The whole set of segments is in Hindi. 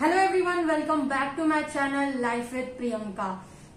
Hello everyone, welcome back to my channel life with Priyanka.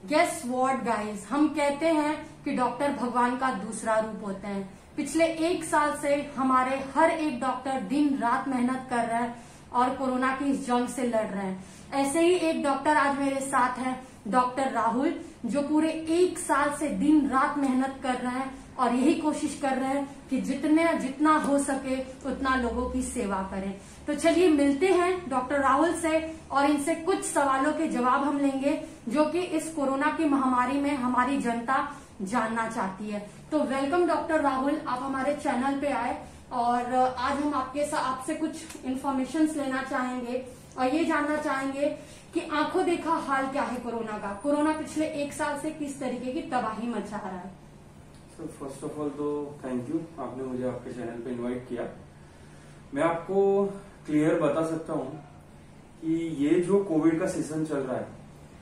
Guess what guys, हम कहते हैं कि डॉक्टर भगवान का दूसरा रूप होते हैं। पिछले 1 साल से हमारे हर एक डॉक्टर दिन रात मेहनत कर रहे हैं और कोरोना की इस जंग से लड़ रहे हैं। ऐसे ही एक डॉक्टर आज मेरे साथ हैं, डॉक्टर राहुल, जो पूरे 1 साल से दिन रात मेहनत कर रहे हैं और यही कोशिश कर रहे हैं कि जितना हो सके उतना लोगों की सेवा करें। तो चलिए मिलते हैं डॉक्टर राहुल से और इनसे कुछ सवालों के जवाब हम लेंगे जो कि इस कोरोना की महामारी में हमारी जनता जानना चाहती है। तो वेलकम डॉक्टर राहुल, आप हमारे चैनल पे आए और आज हम आपसे कुछ इंफॉर्मेशन लेना चाहेंगे और ये जानना चाहेंगे कि आंखों देखा हाल क्या है कोरोना का। कोरोना पिछले 1 साल से किस तरीके की तबाही मचा रहा है। सर फर्स्ट ऑफ ऑल तो थैंक यू, आपने मुझे आपके चैनल पे इनवाइट किया। मैं आपको क्लियर बता सकता हूँ कि ये जो कोविड का सीजन चल रहा है,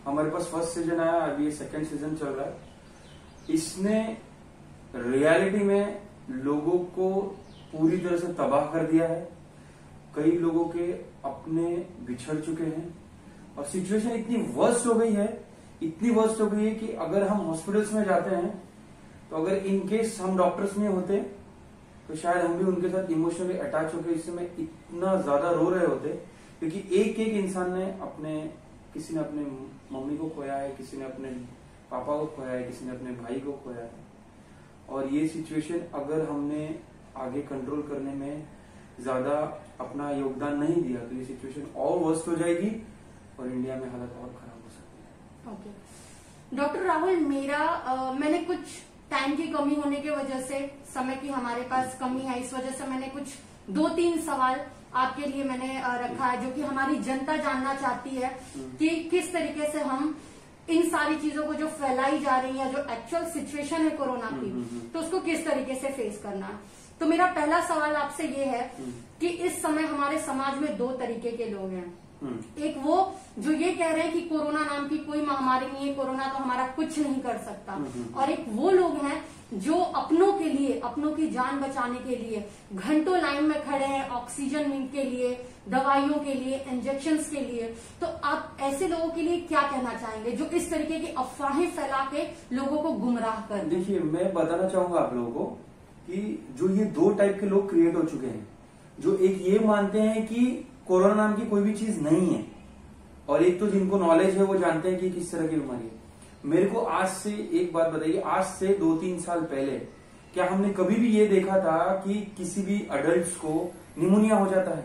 हमारे पास फर्स्ट सीजन आया, अभी ये सेकेंड सीजन चल रहा है। इसने रियलिटी में लोगों को पूरी तरह से तबाह कर दिया है। कई लोगों के अपने बिछड़ चुके हैं और सिचुएशन इतनी वर्स्ट हो गई है कि अगर हम हॉस्पिटल्स में जाते हैं तो अगर इन केस हम डॉक्टर्स में होते तो शायद हम भी उनके साथ इमोशनली अटैच होकर इस समय इतना ज्यादा रो रहे होते, क्योंकि एक एक इंसान ने किसी ने अपने मम्मी को खोया है, किसी ने अपने पापा को खोया है, किसी ने अपने भाई को खोया है। और ये सिचुएशन अगर हमने आगे कंट्रोल करने में ज्यादा अपना योगदान नहीं दिया तो ये सिचुएशन और वर्स्ट हो जाएगी और इंडिया में हालत और खराब हो सकती है। ओके डॉक्टर राहुल, मैंने कुछ टाइम की कमी होने की वजह से, समय की हमारे पास कमी है, इस वजह से मैंने कुछ 2-3 सवाल आपके लिए मैंने रखा है जो कि हमारी जनता जानना चाहती है कि किस तरीके से हम इन सारी चीजों को जो फैलाई जा रही है, जो एक्चुअल सिचुएशन है कोरोना की, तो उसको किस तरीके से फेस करना है। तो मेरा पहला सवाल आपसे ये है कि इस समय हमारे समाज में 2 तरीके के लोग हैं। एक वो जो ये कह रहे हैं कि कोरोना नाम की कोई महामारी नहीं है, कोरोना तो हमारा कुछ नहीं कर सकता, और एक वो लोग हैं जो अपनों के लिए, अपनों की जान बचाने के लिए घंटों लाइन में खड़े हैं, ऑक्सीजन के लिए, दवाइयों के लिए, इंजेक्शंस के लिए। तो आप ऐसे लोगों के लिए क्या कहना चाहेंगे जो इस तरीके की अफवाहें फैला के लोगों को गुमराह कर। देखिए, मैं बताना चाहूंगा आप लोगों को कि जो ये 2 टाइप के लोग क्रिएट हो चुके हैं, जो एक ये मानते हैं कि कोरोना नाम की कोई भी चीज नहीं है, और एक तो जिनको नॉलेज है वो जानते हैं कि किस तरह की बीमारी है। मेरे को आज से एक बात बताइए, आज से 2-3 साल पहले क्या हमने कभी भी ये देखा था कि किसी भी अडल्ट को निमोनिया हो जाता है?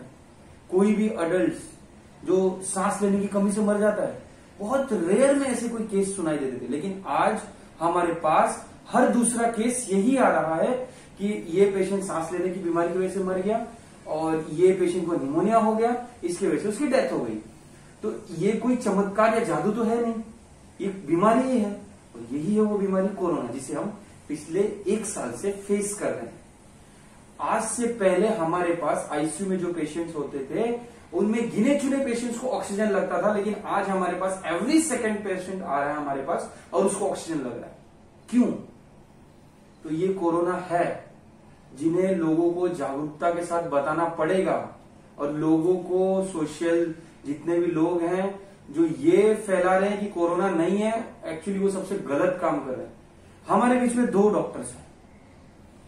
कोई भी अडल्ट जो सांस लेने की कमी से मर जाता है? बहुत रेयर में ऐसे कोई केस सुनाई देते थे, लेकिन आज हमारे पास हर दूसरा केस यही आ रहा है कि ये पेशेंट सांस लेने की बीमारी की वजह से मर गया और ये पेशेंट को निमोनिया हो गया, इसकी वजह से उसकी डेथ हो गई। तो ये कोई चमत्कार या जादू तो है नहीं, ये बीमारी ही है, और यही है वो बीमारी कोरोना, जिसे हम पिछले 1 साल से फेस कर रहे हैं। आज से पहले हमारे पास आईसीयू में जो पेशेंट्स होते थे उनमें गिने चुने पेशेंट्स को ऑक्सीजन लगता था, लेकिन आज हमारे पास एवरी सेकेंड पेशेंट आ रहा है हमारे पास और उसको ऑक्सीजन लग रहा है। क्यों? तो ये कोरोना है जिन्हें लोगों को जागरूकता के साथ बताना पड़ेगा, और लोगों को, सोशल जितने भी लोग हैं जो ये फैला रहे हैं कि कोरोना नहीं है, एक्चुअली वो सबसे गलत काम कर रहे हैं। हमारे बीच में 2 डॉक्टर्स हैं,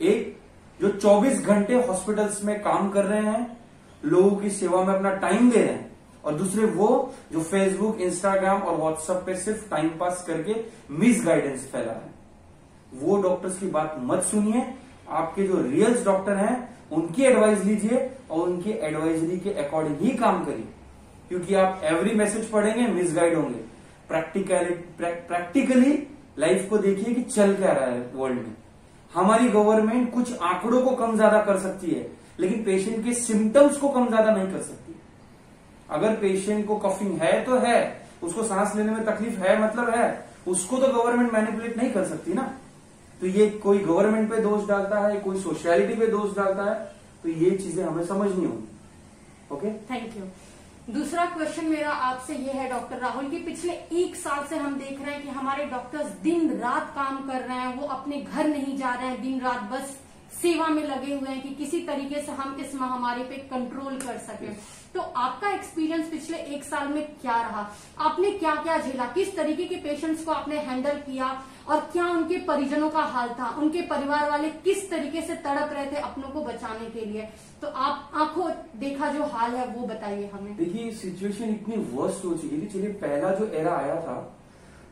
एक जो 24 घंटे हॉस्पिटल्स में काम कर रहे हैं, लोगों की सेवा में अपना टाइम दे रहे हैं, और दूसरे वो जो फेसबुक, इंस्टाग्राम और व्हाट्सएप पे सिर्फ टाइम पास करके मिस गाइडेंस फैला रहे हैं। वो डॉक्टर्स की बात मत सुनिए, आपके जो रियल डॉक्टर हैं उनकी एडवाइस लीजिए और उनकी एडवाइजरी के अकॉर्डिंग ही काम करिए, क्योंकि आप एवरी मैसेज पढ़ेंगे मिसगाइड होंगे। प्रैक्टिकली लाइफ को देखिए कि चल क्या रहा है वर्ल्ड में। हमारी गवर्नमेंट कुछ आंकड़ों को कम ज्यादा कर सकती है, लेकिन पेशेंट के सिम्टम्स को कम ज्यादा नहीं कर सकती। अगर पेशेंट को कफिंग है तो है, उसको सांस लेने में तकलीफ है मतलब है, उसको तो गवर्नमेंट मैनिपुलेट नहीं कर सकती ना। तो ये कोई गवर्नमेंट पे दोष डालता है, कोई सोशलिटी पे दोष डालता है, तो ये चीजें हमें समझनी होगी। Okay, thank you. दूसरा क्वेश्चन मेरा आपसे ये है डॉक्टर राहुल कि पिछले 1 साल से हम देख रहे हैं कि हमारे डॉक्टर्स दिन रात काम कर रहे हैं, वो अपने घर नहीं जा रहे हैं, दिन रात बस सेवा में लगे हुए हैं कि किसी तरीके से हम इस महामारी पे कंट्रोल कर सकें। तो आपका एक्सपीरियंस पिछले 1 साल में क्या रहा? आपने क्या क्या झेला? किस तरीके के पेशेंट्स को आपने हैंडल किया और क्या उनके परिजनों का हाल था? उनके परिवार वाले किस तरीके से तड़प रहे थे अपनों को बचाने के लिए? तो आप आंखों देखा जो हाल है वो बताइए हमें। देखिए सिचुएशन इतनी वर्स्ट हो चुकी थी। चलिए पहला जो एरा आया था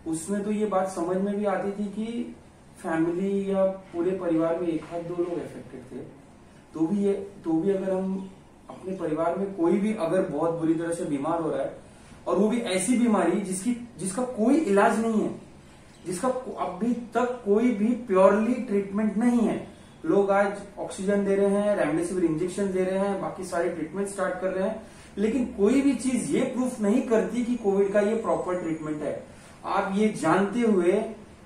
उसमें तो ये बात समझ में भी आती थी कि फैमिली या पूरे परिवार में 1-2 लोग अफेक्टेड थे, तो भी अगर हम अपने परिवार में कोई भी अगर बहुत बुरी तरह से बीमार हो रहा है और वो भी ऐसी बीमारी जिसका कोई इलाज नहीं है, जिसका अभी तक कोई भी प्योरली ट्रीटमेंट नहीं है। लोग आज ऑक्सीजन दे रहे हैं, रेमडेसिविर इंजेक्शन दे रहे हैं, बाकी सारे ट्रीटमेंट स्टार्ट कर रहे हैं, लेकिन कोई भी चीज ये प्रूफ नहीं करती कि कोविड का ये प्रॉपर ट्रीटमेंट है। आप ये जानते हुए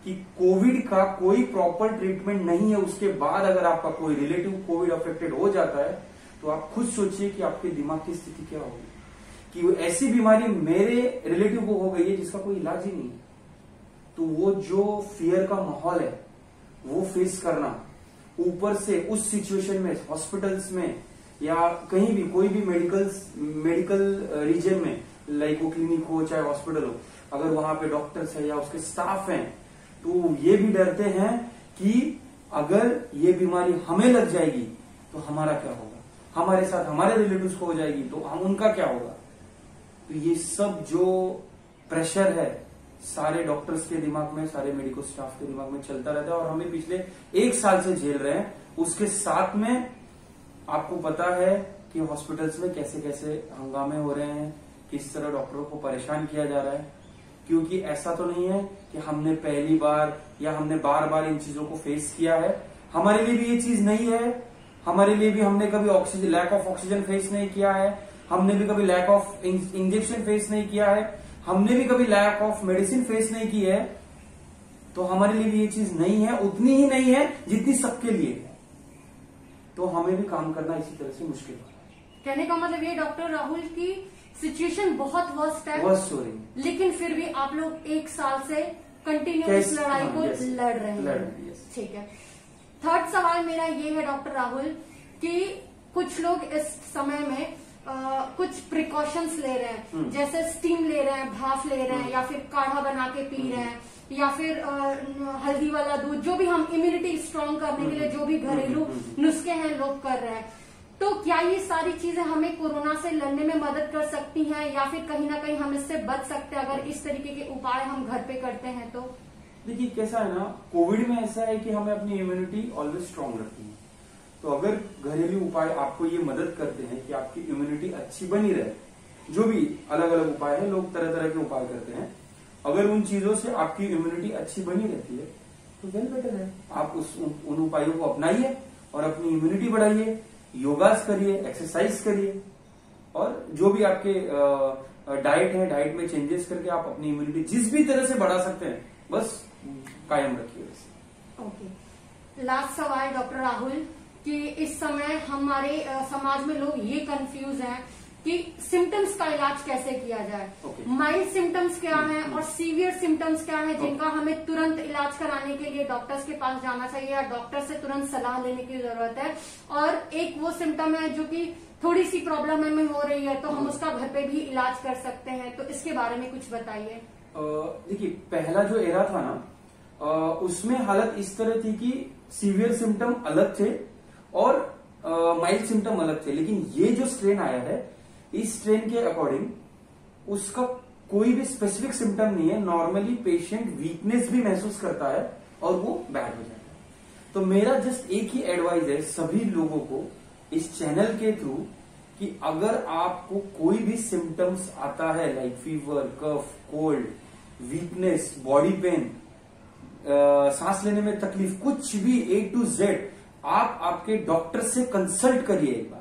कि कोविड का कोई प्रॉपर ट्रीटमेंट नहीं है, उसके बाद अगर आपका कोई रिलेटिव कोविड अफेक्टेड हो जाता है तो आप खुद सोचिए कि आपके दिमाग की स्थिति क्या होगी कि वो ऐसी बीमारी मेरे रिलेटिव को हो गई है जिसका कोई इलाज ही नहीं है। तो वो जो फियर का माहौल है वो फेस करना, ऊपर से उस सिचुएशन में हॉस्पिटल्स में या कहीं भी कोई भी मेडिकल रीजन में, लाइक वो क्लिनिक हो चाहे हॉस्पिटल हो, अगर वहां पे डॉक्टर्स है या उसके स्टाफ हैं तो ये भी डरते हैं कि अगर ये बीमारी हमें लग जाएगी तो हमारा क्या होगा, हमारे साथ हमारे रिलेटिव्स को हो जाएगी तो हम उनका क्या होगा। तो ये सब जो प्रेशर है सारे डॉक्टर्स के दिमाग में, सारे मेडिकल स्टाफ के दिमाग में चलता रहता है और हमें पिछले 1 साल से झेल रहे हैं। उसके साथ में आपको पता है कि हॉस्पिटल्स में कैसे कैसे हंगामे हो रहे हैं, किस तरह डॉक्टरों को परेशान किया जा रहा है, क्योंकि ऐसा तो नहीं है कि हमने पहली बार या हमने बार बार इन चीजों को फेस किया है। हमारे लिए भी ये चीज नहीं है, हमारे लिए भी हमने कभी लैक ऑफ ऑक्सीजन फेस नहीं किया है, हमने भी कभी लैक ऑफ इंजेक्शन फेस नहीं किया है, हमने भी कभी लैक ऑफ मेडिसिन फेस नहीं की है। तो हमारे लिए भी ये चीज नहीं है, उतनी ही नहीं है जितनी सबके लिए है। तो हमें भी काम करना इसी तरह से मुश्किल है। कहने का मतलब ये डॉक्टर राहुल की सिचुएशन बहुत वर्स्ट है, वर्स्ट हो रही है, लेकिन फिर भी आप लोग 1 साल से कंटिन्यू इस लड़ाई को लड़ रहे हैं। ठीक है। थर्ड सवाल मेरा ये है डॉक्टर राहुल कि कुछ लोग इस समय में कुछ प्रिकॉशंस ले रहे हैं, जैसे स्टीम ले रहे हैं, भाप ले रहे हैं, या फिर काढ़ा बना के पी रहे हैं, या फिर हल्दी वाला दूध, जो भी हम इम्यूनिटी स्ट्रांग करने के लिए जो भी घरेलू नुस्खे हैं लोग कर रहे हैं। तो क्या ये सारी चीजें हमें कोरोना से लड़ने में मदद कर सकती हैं या फिर कहीं ना कहीं हम इससे बच सकते हैं अगर इस तरीके के उपाय हम घर पे करते हैं? तो देखिए कैसा है ना, कोविड में ऐसा है कि हमें अपनी इम्यूनिटी ऑलवेज स्ट्रांग रखनी है। तो अगर घरेलू उपाय आपको ये मदद करते हैं कि आपकी इम्यूनिटी अच्छी बनी रहे, जो भी अलग अलग उपाय है, लोग तरह तरह के उपाय करते हैं, अगर उन चीजों से आपकी इम्यूनिटी अच्छी बनी रहती है तो वेल बेटर है। आप उन उपायों को अपनाइए और अपनी इम्यूनिटी बढ़ाइए, योगास करिए, एक्सरसाइज करिए, और जो भी आपके डाइट है, डाइट में चेंजेस करके आप अपनी इम्यूनिटी जिस भी तरह से बढ़ा सकते हैं बस कायम रखिए। ओके। लास्ट सवाल डॉक्टर राहुल कि इस समय हमारे समाज में लोग ये कंफ्यूज हैं कि सिम्टम्स का इलाज कैसे किया जाए। माइल्ड सिम्टम्स क्या हैं और सीवियर सिम्टम्स क्या हैं जिनका हमें तुरंत इलाज कराने के लिए डॉक्टर्स के पास जाना चाहिए या डॉक्टर से तुरंत सलाह लेने की जरूरत है, और एक वो सिम्टम है जो कि थोड़ी सी प्रॉब्लम हमें हो रही है तो हम उसका घर पे भी इलाज कर सकते हैं। तो इसके बारे में कुछ बताइए। देखिए पहला जो एरा था ना उसमें हालत इस तरह थी कि सीवियर सिम्टम अलग थे और माइल्ड सिम्टम अलग थे, लेकिन ये जो स्ट्रेन आया है इस स्ट्रेन के अकॉर्डिंग उसका कोई भी स्पेसिफिक सिम्टम नहीं है। नॉर्मली पेशेंट वीकनेस भी महसूस करता है और वो बैड हो जाता है। तो मेरा जस्ट एक ही एडवाइस है सभी लोगों को इस चैनल के थ्रू कि अगर आपको कोई भी सिम्टम्स आता है लाइक फीवर, कफ, कोल्ड, वीकनेस, बॉडी पेन, सांस लेने में तकलीफ, कुछ भी A to Z, आप आपके डॉक्टर से कंसल्ट करिए एक बार।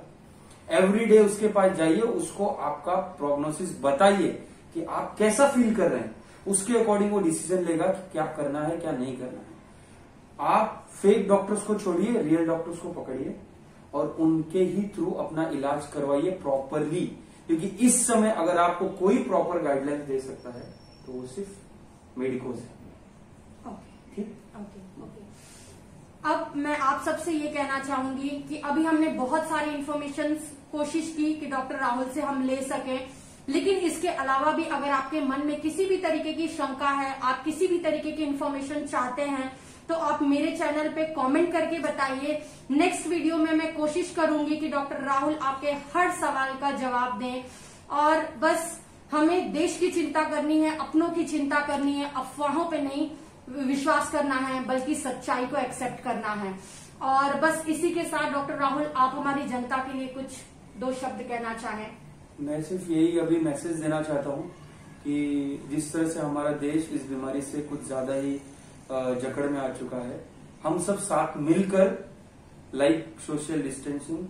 एवरीडे उसके पास जाइए, उसको आपका प्रोग्नोसिस बताइए कि आप कैसा फील कर रहे हैं, उसके अकॉर्डिंग वो डिसीजन लेगा कि क्या करना है क्या नहीं करना है। आप फेक डॉक्टर्स को छोड़िए, रियल डॉक्टर्स को पकड़िए और उनके ही थ्रू अपना इलाज करवाइए प्रॉपरली, क्योंकि इस समय अगर आपको कोई प्रॉपर गाइडलाइन दे सकता है तो वो सिर्फ मेडिकोज है। ठीक। ओके। अब मैं आप सबसे ये कहना चाहूंगी कि अभी हमने बहुत सारी इंफॉर्मेशन कोशिश की कि डॉक्टर राहुल से हम ले सके, लेकिन इसके अलावा भी अगर आपके मन में किसी भी तरीके की शंका है, आप किसी भी तरीके की इंफॉर्मेशन चाहते हैं, तो आप मेरे चैनल पे कमेंट करके बताइए। नेक्स्ट वीडियो में मैं कोशिश करूंगी कि डॉक्टर राहुल आपके हर सवाल का जवाब दें। और बस हमें देश की चिंता करनी है, अपनों की चिंता करनी है, अफवाहों पे नहीं विश्वास करना है, बल्कि सच्चाई को एक्सेप्ट करना है। और बस इसी के साथ डॉक्टर राहुल, आप हमारी जनता के लिए कुछ 2 शब्द कहना चाहें। मैं सिर्फ यही अभी मैसेज देना चाहता हूँ कि जिस तरह से हमारा देश इस बीमारी से कुछ ज्यादा ही जकड़ में आ चुका है, हम सब साथ मिलकर like social distancing,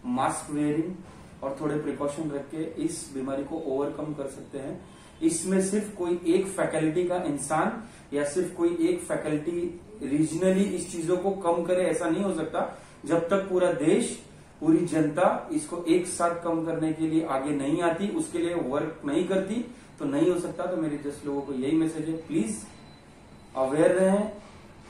mask wearing और थोड़े प्रिकॉशन रख के इस बीमारी को ओवरकम कर सकते हैं। इसमें सिर्फ कोई एक फैकल्टी का इंसान या सिर्फ कोई एक फैकल्टी रीजनली इस चीजों को कम करे, ऐसा नहीं हो सकता। जब तक पूरा देश, पूरी जनता इसको एक साथ कम करने के लिए आगे नहीं आती, उसके लिए वर्क नहीं करती, तो नहीं हो सकता। तो मेरे 10 लोगों को यही मैसेज है, प्लीज अवेयर रहें,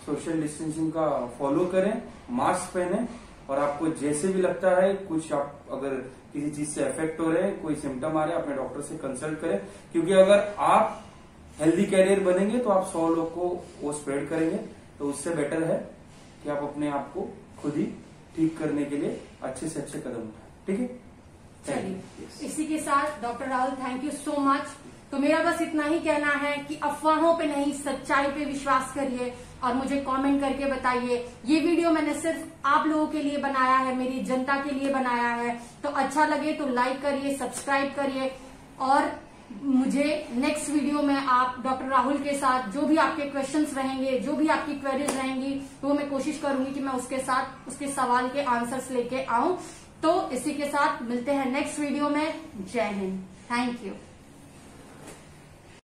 सोशल डिस्टेंसिंग का फॉलो करें, मास्क पहने, और आपको जैसे भी लगता है कुछ, आप अगर किसी चीज से अफेक्ट हो रहे हैं, कोई सिम्टम आ रहे हैं, अपने डॉक्टर से कंसल्ट करें। क्योंकि अगर आप हेल्दी कैरियर बनेंगे तो आप 100 लोग को वो स्प्रेड करेंगे। तो उससे बेटर है कि आप अपने आप को खुद ही ठीक करने के लिए अच्छे से अच्छे कदम उठाएं। ठीक है, चलिए इसी के साथ doctor Rahul, thank you so much. तो मेरा बस इतना ही कहना है कि अफवाहों पे नहीं, सच्चाई पे विश्वास करिए और मुझे कमेंट करके बताइए। ये वीडियो मैंने सिर्फ आप लोगों के लिए बनाया है, मेरी जनता के लिए बनाया है। तो अच्छा लगे तो लाइक करिए, सब्सक्राइब करिए, और मुझे नेक्स्ट वीडियो में आप डॉक्टर राहुल के साथ जो भी आपके क्वेश्चंस रहेंगे, जो भी आपकी क्वेरीज रहेंगी, तो मैं कोशिश करूंगी कि मैं उसके साथ उसके सवाल के आंसर्स लेके आऊं। तो इसी के साथ मिलते हैं नेक्स्ट वीडियो में। जय हिंद, थैंक यू।